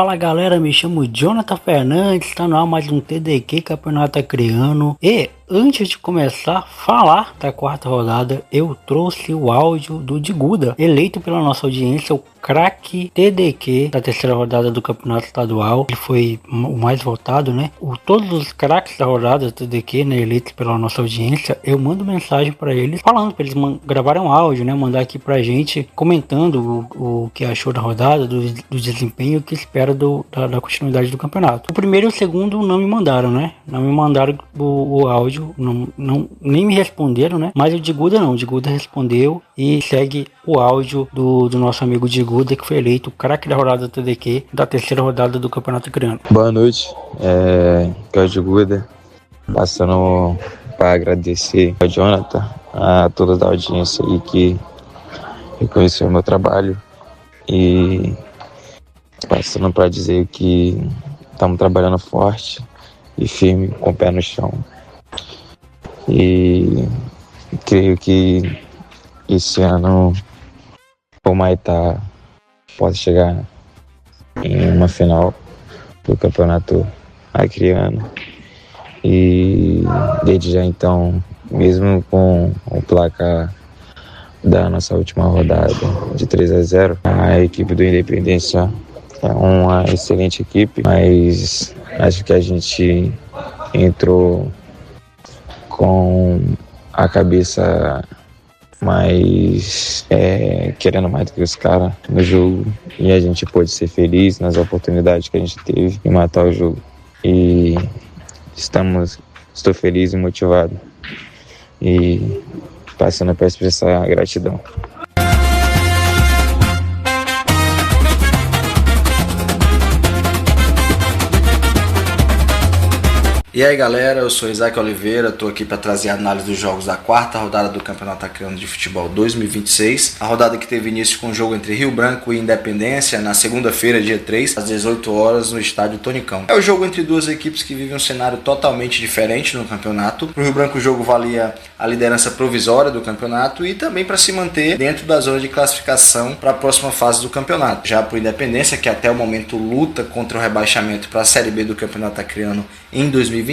Fala galera, me chamo Jonathan Fernandes, está no ar mais um TDQ Campeonato Acreano. E antes de começar a falar da quarta rodada, eu trouxe o áudio do Diguda, eleito pela nossa audiência o craque TDQ da terceira rodada do Campeonato Estadual. Ele foi o mais votado, né? Todos os craques da rodada do TDQ, né, eleitos pela nossa audiência, eu mando mensagem para eles, falando para eles gravarem um áudio, né, mandar aqui pra gente, comentando o que achou da rodada, do desempenho, o que espera da continuidade do campeonato. O primeiro e o segundo não me mandaram, né? Não me mandaram o áudio, nem me responderam, né? Mas o Diguda não, o Diguda respondeu e segue o áudio do nosso amigo Diguda, que foi eleito o craque da rodada do TDQ da terceira rodada do Campeonato Acreano. Boa noite, aqui é o Diguda, passando para agradecer ao Jonathan, a toda a audiência aí que reconheceu o meu trabalho e passando para dizer que estamos trabalhando forte e firme, com o pé no chão. E creio que esse ano o Maitá pode chegar em uma final do Campeonato Acreano. E desde já então, mesmo com o placar da nossa última rodada de 3-0, a equipe do Independência é uma excelente equipe, mas acho que a gente entrou com a cabeça mais querendo mais do que os caras no jogo, e a gente pôde ser feliz nas oportunidades que a gente teve e matar o jogo. E estou feliz e motivado e passando para expressar a gratidão. E aí galera, eu sou Isaac Oliveira, estou aqui para trazer a análise dos jogos da quarta rodada do Campeonato Acreano de Futebol 2026. A rodada que teve início com o jogo entre Rio Branco e Independência na segunda-feira, dia 3, às 18 horas, no estádio Tonicão. É o jogo entre duas equipes que vivem um cenário totalmente diferente no campeonato. Para o Rio Branco o jogo valia a liderança provisória do campeonato e também para se manter dentro da zona de classificação para a próxima fase do campeonato. Já para o Independência, que até o momento luta contra o rebaixamento para a Série B do Campeonato Acreano em 2027,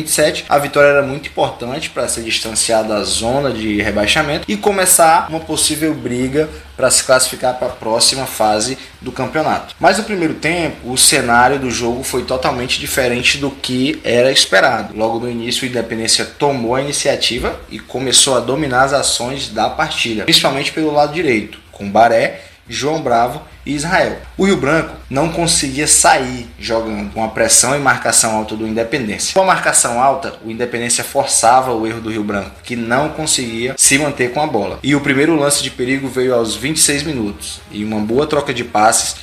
a vitória era muito importante para se distanciar da zona de rebaixamento e começar uma possível briga para se classificar para a próxima fase do campeonato. Mas no primeiro tempo, o cenário do jogo foi totalmente diferente do que era esperado. Logo no início, o Independência tomou a iniciativa e começou a dominar as ações da partida, principalmente pelo lado direito, com Baré, João Bravo e Israel. O Rio Branco não conseguia sair jogando com a pressão e marcação alta do Independência. Com a marcação alta, o Independência forçava o erro do Rio Branco, que não conseguia se manter com a bola. E o primeiro lance de perigo veio aos 26 minutos. E uma boa troca de passes,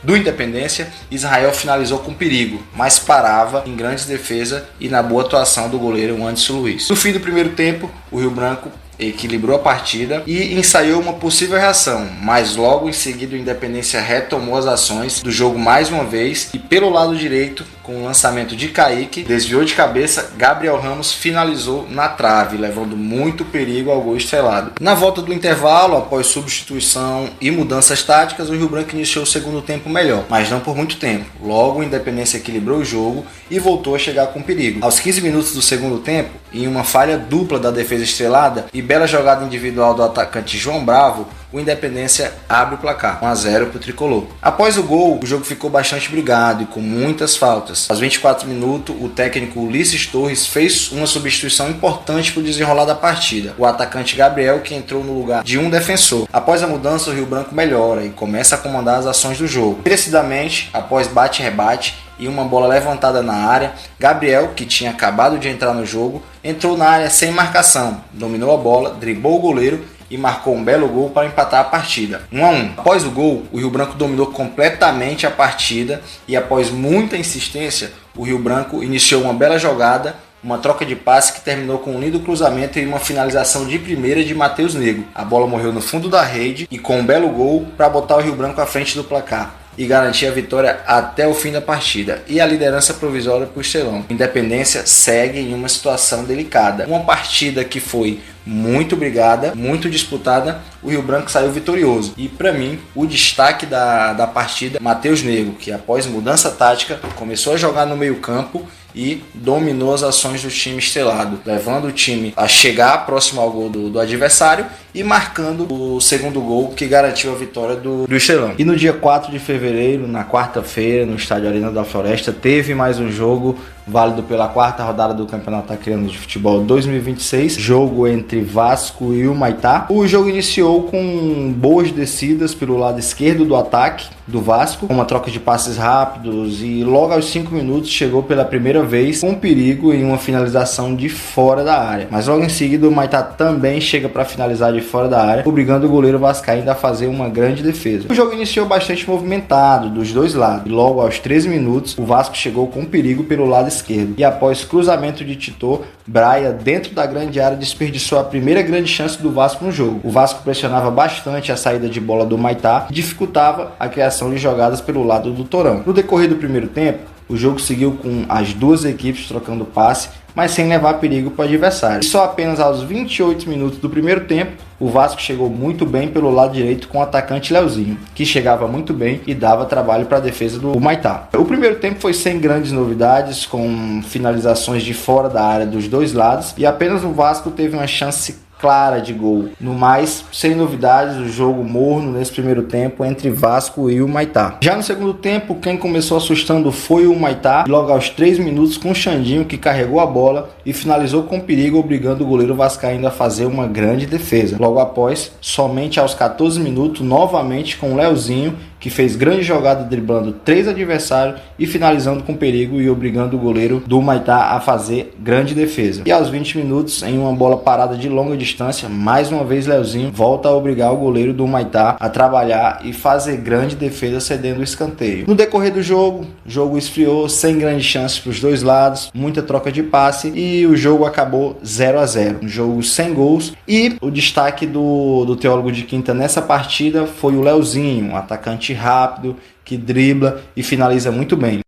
do Independência, Israel finalizou com perigo, mas parava em grandes defesas e na boa atuação do goleiro Anderson Luiz. No fim do primeiro tempo, o Rio Branco equilibrou a partida e ensaiou uma possível reação, mas logo em seguida o Independência retomou as ações do jogo mais uma vez e pelo lado direito, com o lançamento de Kaique, desviou de cabeça, Gabriel Ramos finalizou na trave, levando muito perigo ao gol estrelado. Na volta do intervalo, após substituição e mudanças táticas, o Rio Branco iniciou o segundo tempo melhor, mas não por muito tempo. Logo o Independência equilibrou o jogo e voltou a chegar com perigo. Aos 15 minutos do segundo tempo, em uma falha dupla da defesa estrelada e bela jogada individual do atacante João Bravo, o Independência abre o placar, 1-0 para o Tricolor. Após o gol, o jogo ficou bastante brigado e com muitas faltas. Aos 24 minutos, o técnico Ulisses Torres fez uma substituição importante para o desenrolar da partida. O atacante Gabriel, que entrou no lugar de um defensor. Após a mudança, o Rio Branco melhora e começa a comandar as ações do jogo. Merecidamente, após bate-rebate e uma bola levantada na área, Gabriel, que tinha acabado de entrar no jogo, entrou na área sem marcação, dominou a bola, driblou o goleiro e marcou um belo gol para empatar a partida, 1-1. Após o gol, o Rio Branco dominou completamente a partida e após muita insistência, o Rio Branco iniciou uma bela jogada, uma troca de passe que terminou com um lindo cruzamento e uma finalização de primeira de Matheus Negro. A bola morreu no fundo da rede e com um belo gol para botar o Rio Branco à frente do placar, e garantir a vitória até o fim da partida e a liderança provisória para o Estelão. Independência segue em uma situação delicada. Uma partida que foi muito brigada, muito disputada, o Rio Branco saiu vitorioso. E para mim, o destaque da partida, Matheus Negro, que após mudança tática, começou a jogar no meio campo e dominou as ações do time estrelado, levando o time a chegar próximo ao gol do adversário e marcando o segundo gol que garantiu a vitória do Estelão. E no dia 4 de fevereiro, na quarta-feira, no estádio Arena da Floresta, teve mais um jogo válido pela quarta rodada do Campeonato Acreano de Futebol 2026, jogo entre Vasco e Humaitá. O jogo iniciou com boas descidas pelo lado esquerdo do ataque do Vasco, com uma troca de passes rápidos, e logo aos 5 minutos chegou pela primeira vez com perigo em uma finalização de fora da área. Mas logo em seguida o Humaitá também chega para finalizar de fora da área, obrigando o goleiro vascaíno a fazer uma grande defesa. O jogo iniciou bastante movimentado dos dois lados, e logo aos 13 minutos o Vasco chegou com perigo pelo lado esquerdo, e após cruzamento de Tito, Braia dentro da grande área desperdiçou a primeira grande chance do Vasco no jogo. O Vasco pressionava bastante a saída de bola do Humaitá e dificultava a criação de jogadas pelo lado do Torão. No decorrer do primeiro tempo, o jogo seguiu com as duas equipes trocando passe, mas sem levar perigo para o adversário. E só apenas aos 28 minutos do primeiro tempo, o Vasco chegou muito bem pelo lado direito com o atacante Leozinho, que chegava muito bem e dava trabalho para a defesa do Humaitá. O primeiro tempo foi sem grandes novidades, com finalizações de fora da área dos dois lados, e apenas o Vasco teve uma chance clara de gol. No mais, sem novidades, o jogo morno nesse primeiro tempo entre Vasco e Humaitá. Já no segundo tempo, quem começou assustando foi o Humaitá, logo aos 3 minutos com o Xandinho, que carregou a bola e finalizou com perigo, obrigando o goleiro vascaíno a fazer uma grande defesa. Logo após, somente aos 14 minutos, novamente com o Leozinho, que fez grande jogada driblando 3 adversários e finalizando com perigo e obrigando o goleiro do Humaitá a fazer grande defesa. E aos 20 minutos, em uma bola parada de longa distância, mais uma vez Leozinho volta a obrigar o goleiro do Humaitá a trabalhar e fazer grande defesa, cedendo o escanteio. No decorrer do jogo, o jogo esfriou, sem grandes chances para os dois lados, muita troca de passe, e o jogo acabou 0-0. Um jogo sem gols, e o destaque do Teólogo de Quinta nessa partida foi o Leozinho, um atacante rápido, que dribla e finaliza muito bem.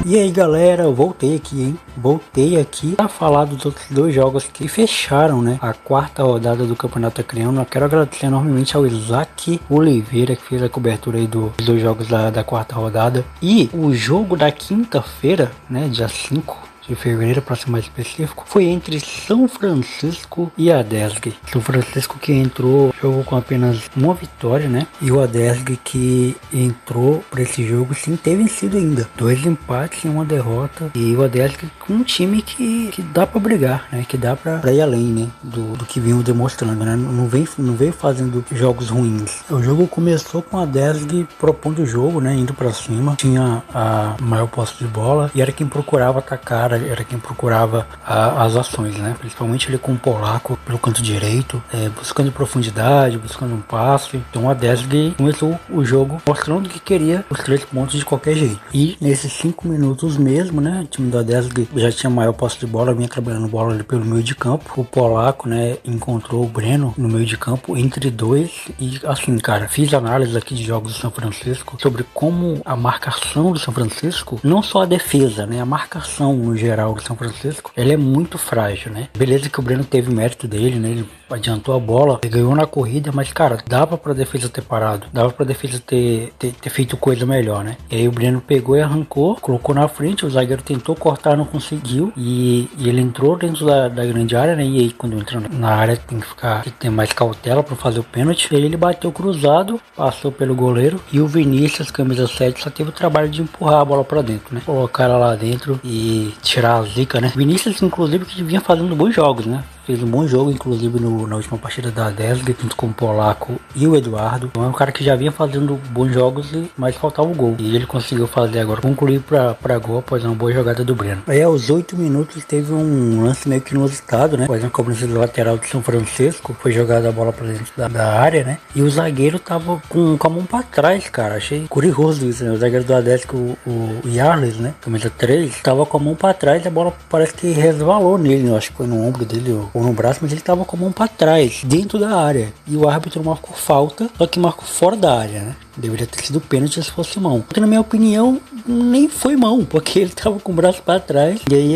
E aí galera, eu voltei aqui, hein? Voltei aqui para falar dos outros dois jogos que fecharam, né, a quarta rodada do Campeonato Acreano. Eu quero agradecer enormemente ao Isaac Oliveira, que fez a cobertura aí dos dois jogos da quarta rodada. E o jogo da quinta-feira, né, dia 5 de fevereiro, para ser mais específico, foi entre São Francisco e Adesg. São Francisco que entrou jogo com apenas uma vitória, né? E o Adesg que entrou para esse jogo sem ter vencido ainda. 2 empates e uma derrota. E o Adesg com um time que dá para brigar, né? Que dá para ir além, né? Do que vinham demonstrando, né? Não veio fazendo jogos ruins. O jogo começou com o Adesg propondo o jogo, né? Indo para cima. Tinha a maior posse de bola e era quem procurava atacar, era quem procurava as ações, né? Principalmente ele com o Polaco pelo canto direito, buscando profundidade, buscando um passe. Então a Desg começou o jogo mostrando que queria os 3 pontos de qualquer jeito. E nesses 5 minutos mesmo, né? O time da Desg já tinha maior posse de bola, vinha trabalhando bola ali pelo meio de campo. O Polaco, né? Encontrou o Breno no meio de campo entre dois. E assim, cara, fiz análise aqui de jogos do São Francisco sobre como a marcação do São Francisco, não só a defesa, né? A marcação no geral do São Francisco, ela é muito frágil, né? Beleza que o Breno teve mérito dele, né? Ele adiantou a bola, ele ganhou na corrida, mas cara, dava pra defesa ter parado, dava pra defesa ter feito coisa melhor, né? E aí o Breno pegou e arrancou, colocou na frente, o zagueiro tentou cortar, não conseguiu, e ele entrou dentro da grande área, né? E aí quando entra na área tem que ter mais cautela pra fazer o pênalti. E aí ele bateu cruzado, passou pelo goleiro, e o Vinícius, camisa 7, só teve o trabalho de empurrar a bola pra dentro, né? Colocar ela lá dentro e tirar a zica, né? Vinícius, inclusive, que vinha fazendo bons jogos, né? fez um bom jogo, inclusive na última partida da Desg, junto com o Polaco e o Eduardo. Então é um cara que já vinha fazendo bons jogos, mas faltava o gol. E ele conseguiu fazer agora, concluir pra gol após uma boa jogada do Breno. Aí aos 8 minutos teve um lance meio que inusitado, né? Após uma cobrança do lateral de São Francisco, foi jogada a bola pra dentro da área, né? E o zagueiro tava com a mão pra trás, cara. Achei curioso isso, né? O zagueiro do Adesco, o Yarles, né? Camisa 3, tava com a mão pra trás e a bola parece que resvalou nele. Eu acho que foi no ombro dele ou no braço, mas ele tava com a mão pra trás, dentro da área. E o árbitro marcou falta, só que marcou fora da área, né? Deveria ter sido pênalti se fosse mão. Porque na minha opinião, nem foi mão, porque ele tava com o braço pra trás. E aí,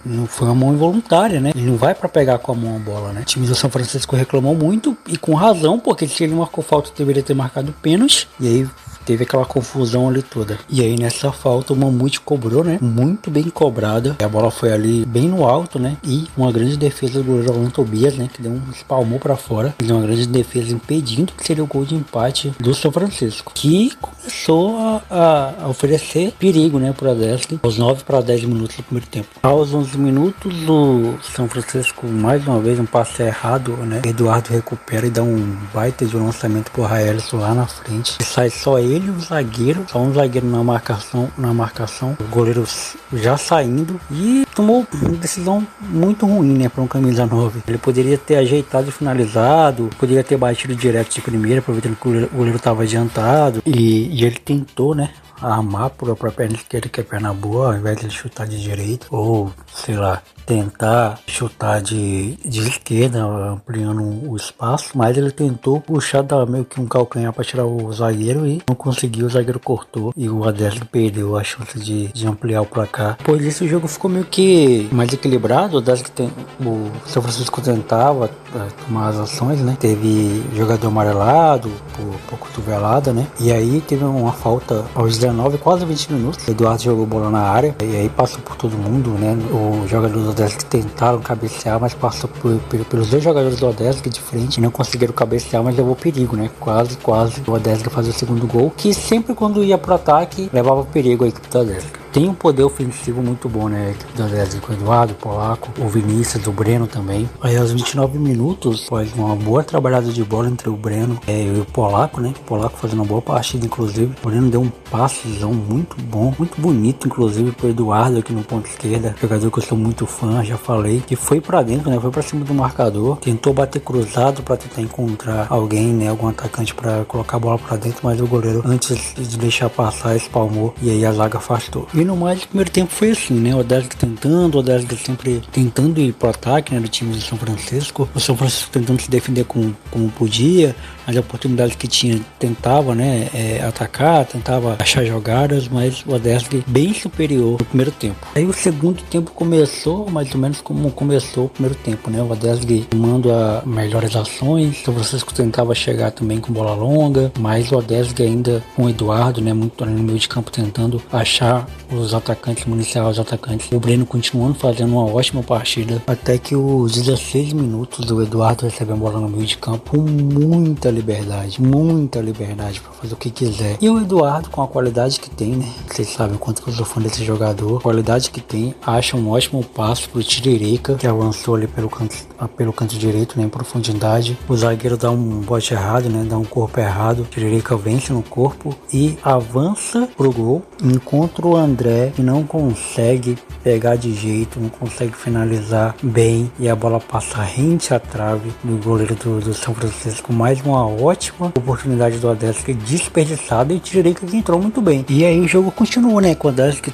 não foi uma mão involuntária, né? Ele não vai pra pegar com a mão a bola, né? O time do São Francisco reclamou muito, e com razão, porque se ele marcou falta, deveria ter marcado pênalti. E aí teve aquela confusão ali toda. E aí nessa falta o Mamute cobrou, né? Muito bem cobrada. A bola foi ali bem no alto, né? E uma grande defesa do goleiro Alan Tobias, né? Que deu um espalmou pra fora. Deu uma grande defesa impedindo que seria o gol de empate do São Francisco. Que começou a oferecer perigo, né? Pro Adesco. Aos 9 para 10 minutos do primeiro tempo. Aos 11 minutos o São Francisco, mais uma vez, um passe errado, né? Eduardo recupera e dá um baita de lançamento pro Raelson lá na frente. E sai só ele e o zagueiro, só um zagueiro na marcação, o goleiro já saindo, e tomou uma decisão muito ruim, né, para um camisa 9. Ele poderia ter ajeitado e finalizado, poderia ter batido direto de primeira, aproveitando que o goleiro estava adiantado, e ele tentou, né, armar pra perna esquerda, que é perna boa, ao invés de ele chutar de direita, ou sei lá, tentar chutar de esquerda, ampliando o espaço, mas ele tentou puxar meio que um calcanhar para tirar o zagueiro e não conseguiu, o zagueiro cortou e o Adesco perdeu a chance de ampliar o placar. Depois disso o jogo ficou meio que mais equilibrado. O São Francisco tentava tomar as ações, né? Teve jogador amarelado por cotovelada, né? E aí teve uma falta aos 19, quase 20 minutos. O Eduardo jogou bola na área e aí passou por todo mundo, né? O jogador do Adesco tentaram cabecear, mas passou pelos dois jogadores do Adesco de frente e não conseguiram cabecear, mas levou perigo, né? Quase o Adesco fazer o segundo gol, que sempre quando ia pro ataque levava perigo a equipe do Adesco. Tem um poder ofensivo muito bom, né? A equipe do Adesco, o Eduardo, o Polaco, o Vinícius, o Breno também. Aí aos 29 minutos, após uma boa trabalhada de bola entre o Breno e o Polaco, né? O Polaco fazendo uma boa partida, inclusive. O Breno deu um passezão muito bom, muito bonito, inclusive, pro Eduardo aqui no ponto esquerda. Jogador que eu sou muito fã, já falei. Que foi pra dentro, né? Foi pra cima do marcador. Tentou bater cruzado pra tentar encontrar alguém, né? Algum atacante pra colocar a bola pra dentro, mas o goleiro, antes de deixar passar, espalmou. E aí a zaga afastou. E no mais, o primeiro tempo foi assim, né? O Adesco tentando, o Adesco sempre tentando ir pro ataque, né? Do time de São Francisco. O São Francisco tentando se defender como podia. As oportunidades que tinha, tentava, né? Atacar, tentava achar jogadas, mas o Adesco bem superior no primeiro tempo. Aí o segundo tempo começou mais ou menos como começou o primeiro tempo, né? O Adesco tomando melhores ações. O São Francisco tentava chegar também com bola longa, mas o Adesco ainda com o Eduardo, né? Muito ali no meio de campo tentando achar os atacantes, municiar os atacantes. O Breno continuando fazendo uma ótima partida, até que os 16 minutos o Eduardo recebe a bola no meio de campo com muita liberdade para fazer o que quiser. E o Eduardo, com a qualidade que tem, né? Vocês sabem o quanto que eu sou fã desse jogador, a qualidade que tem, acha um ótimo passo pro Tiririca, que avançou ali pelo canto direito, né? Em profundidade. O zagueiro dá um bote errado, né? Dá um corpo errado. O Tiririca vence no corpo e avança pro gol. Encontra o André, que não consegue pegar de jeito, não consegue finalizar bem, e a bola passa rente à trave do goleiro do São Francisco. Mais uma ótima oportunidade do Adesco desperdiçada, e o Tiririca que entrou muito bem. E aí o jogo continua, né, com o Adesco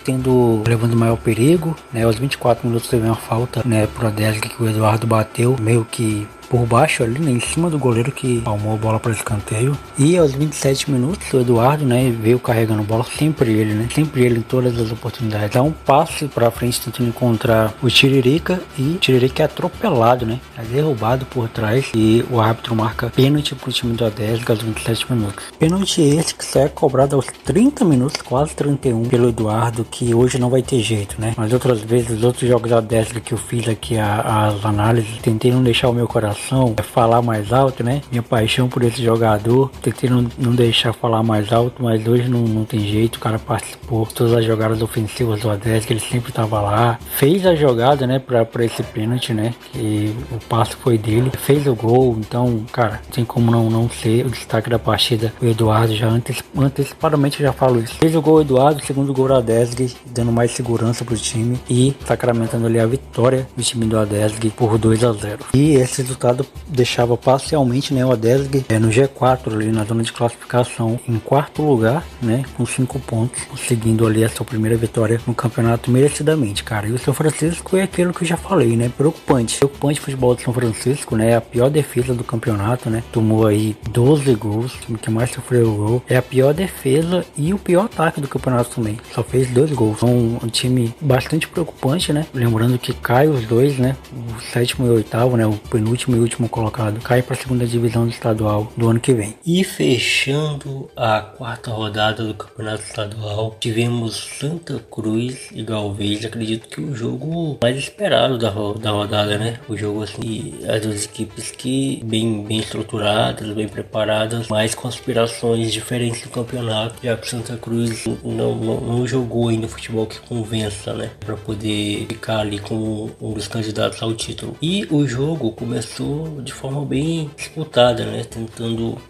levando maior perigo, né? Aos 24 minutos teve uma falta, né, pro Adesco, que o Eduardo bateu meio que por baixo ali, né, em cima do goleiro, que palmou a bola para o escanteio. E aos 27 minutos o Eduardo, né, veio carregando bola, sempre ele em todas as oportunidades, dá um passe para frente tentando encontrar o Tiririca, e o Tiririca é atropelado, né, é derrubado por trás, e o árbitro marca pênalti pro time do Adesco aos 27 minutos. Pênalti esse que sai cobrado aos 30 minutos, quase 31, pelo Eduardo, que hoje não vai ter jeito, né, mas outras vezes, os outros jogos do Adesco que eu fiz aqui as análises, tentei não deixar o meu coração obrigação é falar mais alto, né? Minha paixão por esse jogador. Tentei não deixar falar mais alto, mas hoje não tem jeito. O cara participou de todas as jogadas ofensivas do Adesg, ele sempre tava lá. Fez a jogada, né, pra esse pênalti, né? Que o passe foi dele. Fez o gol, então, cara, tem como não ser o destaque da partida. O Eduardo já antecipadamente já falo isso. Fez o gol Eduardo, segundo gol do Adesg, dando mais segurança pro time e sacramentando ali a vitória do time do Adesg por 2-0. E esse resultado deixava parcialmente, né, o Adesg no G4 ali na zona de classificação em quarto lugar, né, com 5 pontos, conseguindo ali a sua primeira vitória no campeonato merecidamente, cara. E o São Francisco é aquilo que eu já falei, né, preocupante o futebol do São Francisco, né, a pior defesa do campeonato, né, tomou aí 12 gols, o time que mais sofreu gol, é a pior defesa e o pior ataque do campeonato também, só fez 2 gols, então um time bastante preocupante, né, lembrando que cai os dois, né, o sétimo e o oitavo, né, o penúltimo e último colocado, cai para a segunda divisão do estadual do ano que vem. E fechando a quarta rodada do campeonato estadual, tivemos Santa Cruz e Galvez. Acredito que o jogo mais esperado da rodada, né, o jogo assim, as duas equipes que bem estruturadas, bem preparadas, mas com aspirações diferentes do campeonato, já que Santa Cruz não jogou ainda futebol que convença, né, para poder ficar ali como um dos candidatos ao título. E o jogo começou de forma bem disputada, né,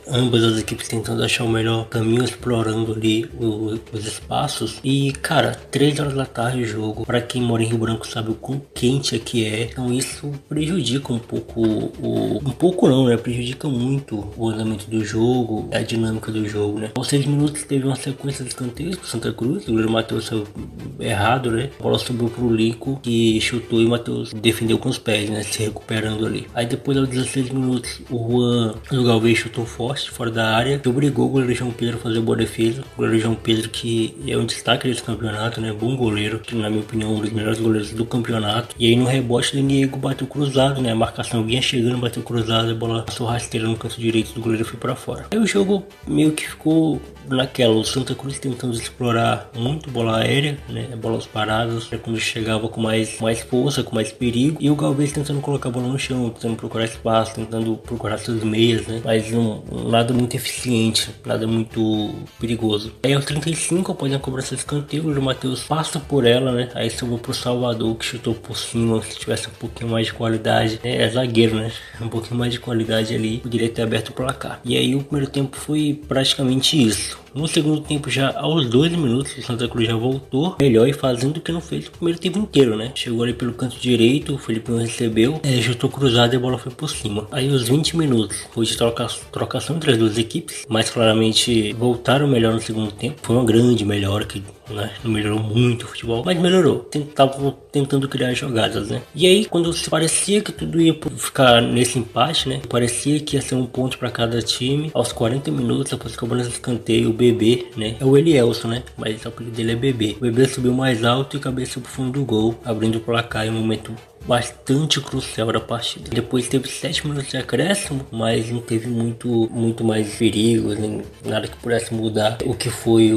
ambas as equipes tentando achar o melhor caminho, explorando ali os espaços. E cara, 3 horas da tarde o jogo, para quem mora em Rio Branco sabe o quão quente aqui é, então isso prejudica um pouco não, né, prejudica muito o andamento do jogo, a dinâmica do jogo, né. Aos 6 minutos teve uma sequência de escanteios pro Santa Cruz, o goleiro Matheus saiu errado, né, a bola subiu pro Lico, que chutou e o Matheus defendeu com os pés, né, se recuperando ali. Aí depois aos 16 minutos o Juan do Galvez chutou forte fora da área, que obrigou o goleiro João Pedro a fazer boa defesa. O goleiro João Pedro, que é um destaque desse campeonato, né, bom goleiro, que na minha opinião é um dos melhores goleiros do campeonato. E aí no rebote o Diego bateu cruzado, né, a marcação vinha chegando, bateu cruzado, a bola passou rasteira no canto direito do goleiro e foi para fora. Aí o jogo meio que ficou naquela, o Santa Cruz tentando explorar muito bola aérea, né, bolas paradas, quando chegava com mais força, com mais perigo, e o Galvez tentando colocar a bola no chão, tentando procurar espaço, tentando procurar seus meias, né, mas nada muito eficiente, nada muito perigoso. Aí aos 35, após a cobrança de escanteio, o Matheus passa por ela, né, aí sobrou pro Salvador, que chutou por cima. Se tivesse um pouquinho mais de qualidade, é zagueiro, né, um pouquinho mais de qualidade ali, poderia ter aberto o placar. E aí o primeiro tempo foi praticamente isso. No segundo tempo, já aos 2 minutos, o Santa Cruz já voltou melhor e fazendo o que não fez o primeiro tempo inteiro, né? Chegou ali pelo canto direito, o Felipinho recebeu, chutou cruzado e a bola foi por cima. Aí os 20 minutos foi de trocação entre as duas equipes, mas claramente voltaram melhor no segundo tempo. Foi uma grande melhora que, né, não melhorou muito o futebol, mas melhorou. Estavam tentando criar jogadas, né? E aí, quando parecia que tudo ia ficar nesse empate, né? Parecia que ia ser um ponto para cada time. Aos 40 minutos, após cobrança de escanteio, o Bebê, né? É o Elielson, né? Mas o apelido dele é Bebê. O Bebê subiu mais alto e cabeceou pro fundo do gol, abrindo o placar em um momento bastante crucial da partida. Depois teve 7 minutos de acréscimo, mas não teve muito mais perigo, nem nada que pudesse mudar o que foi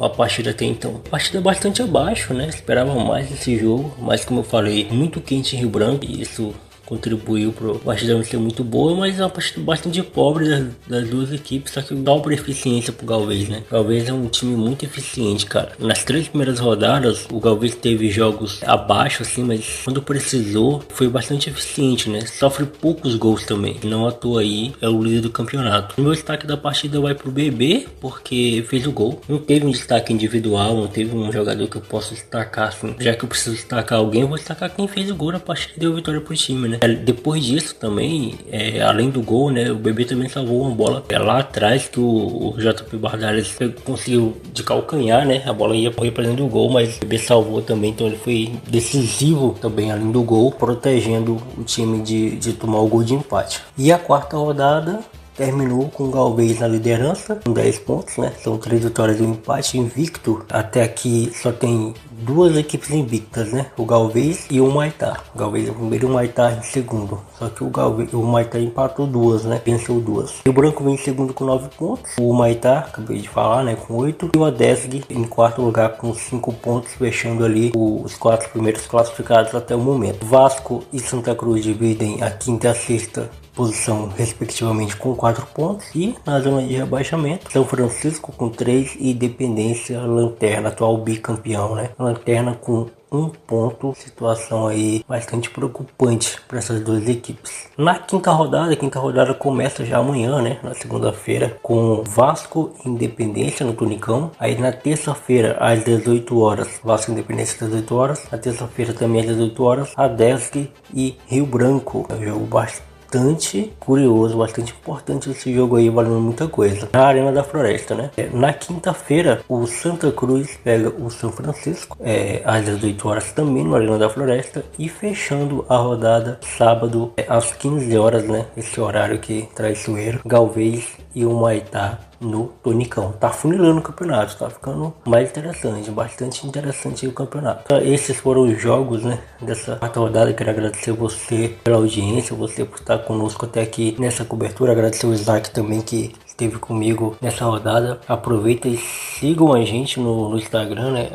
a partida até então. Partida bastante abaixo, né? Esperava mais desse jogo, mas como eu falei, muito quente em Rio Branco, e isso contribuiu para a partida não ser muito boa, mas é uma partida bastante pobre das duas equipes, só que dá uma eficiência pro Galvez, né? O Galvez é um time muito eficiente, cara. Nas 3 primeiras rodadas, o Galvez teve jogos abaixo, assim, mas quando precisou, foi bastante eficiente, né? Sofre poucos gols também, não à toa aí, é o líder do campeonato. O meu destaque da partida vai pro Bebê, porque fez o gol. Não teve um destaque individual, não teve um jogador que eu possa destacar, assim. Já que eu preciso destacar alguém, eu vou destacar quem fez o gol na partida e deu vitória pro time, né? Depois disso também, além do gol, né, o Bebê também salvou uma bola lá atrás que o JP Bardales conseguiu de calcanhar, né, a bola ia para dentro do gol, mas o Bebê salvou também, então ele foi decisivo também além do gol, protegendo o time de tomar o gol de empate. E a quarta rodada terminou com o Galvez na liderança com 10 pontos, né? São 3 vitórias e um empate, invicto. Até aqui só tem 2 equipes invictas, né? O Galvez e o Humaitá. O Galvez é o primeiro e o Humaitá em segundo. Só que o Humaitá empatou 2, né? Venceu 2. O Branco vem em segundo com 9 pontos. O Humaitá, acabei de falar, né? Com 8. E o Adesg em quarto lugar com 5 pontos, fechando ali os 4 primeiros classificados até o momento. Vasco e Santa Cruz dividem a quinta e a sexta posição respectivamente com 4 pontos. E na zona de rebaixamento, São Francisco com 3 e Independência lanterna, atual bicampeão, né? Lanterna com 1 ponto, situação aí bastante preocupante para essas duas equipes. Na quinta rodada começa já amanhã, né? Na segunda-feira, com Vasco e Independência no Tunicão. Aí na terça-feira, às 18 horas, Vasco e Independência às 18 horas. Na terça-feira também às 18 horas, Adesc e Rio Branco. É um jogo bastante curioso, bastante importante esse jogo aí, valendo muita coisa. Na Arena da Floresta, né? Na quinta-feira, o Santa Cruz pega o São Francisco, às 18 horas também no Arena da Floresta. E fechando a rodada, sábado, às 15 horas, né? Esse horário aqui traiçoeiro, Galvez e o Humaitá no Tunicão. Tá funilando o campeonato, tá ficando mais interessante, bastante interessante o campeonato. Então, esses foram os jogos, né, dessa quarta rodada. Quero agradecer você pela audiência, você por estar conosco até aqui nessa cobertura. Agradecer o Isaac também, que esteve comigo nessa rodada. Aproveita e sigam a gente no Instagram, né?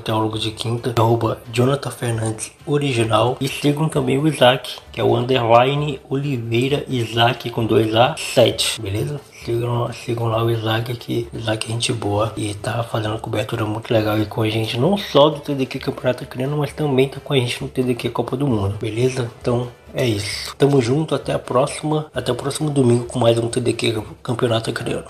@teólogo de quinta, @Jonathan Fernandes original. E sigam também o Isaac, que é o _ Oliveira Isaac com 2A 7, beleza? Sigam lá o Isaac, que Isaac é gente boa e tá fazendo uma cobertura muito legal aí com a gente, não só do TDQ Campeonato Criando, mas também tá com a gente no TDQ Copa do Mundo, beleza? Então é isso, tamo junto, até o próximo domingo com mais um TDQ Campeonato Criando.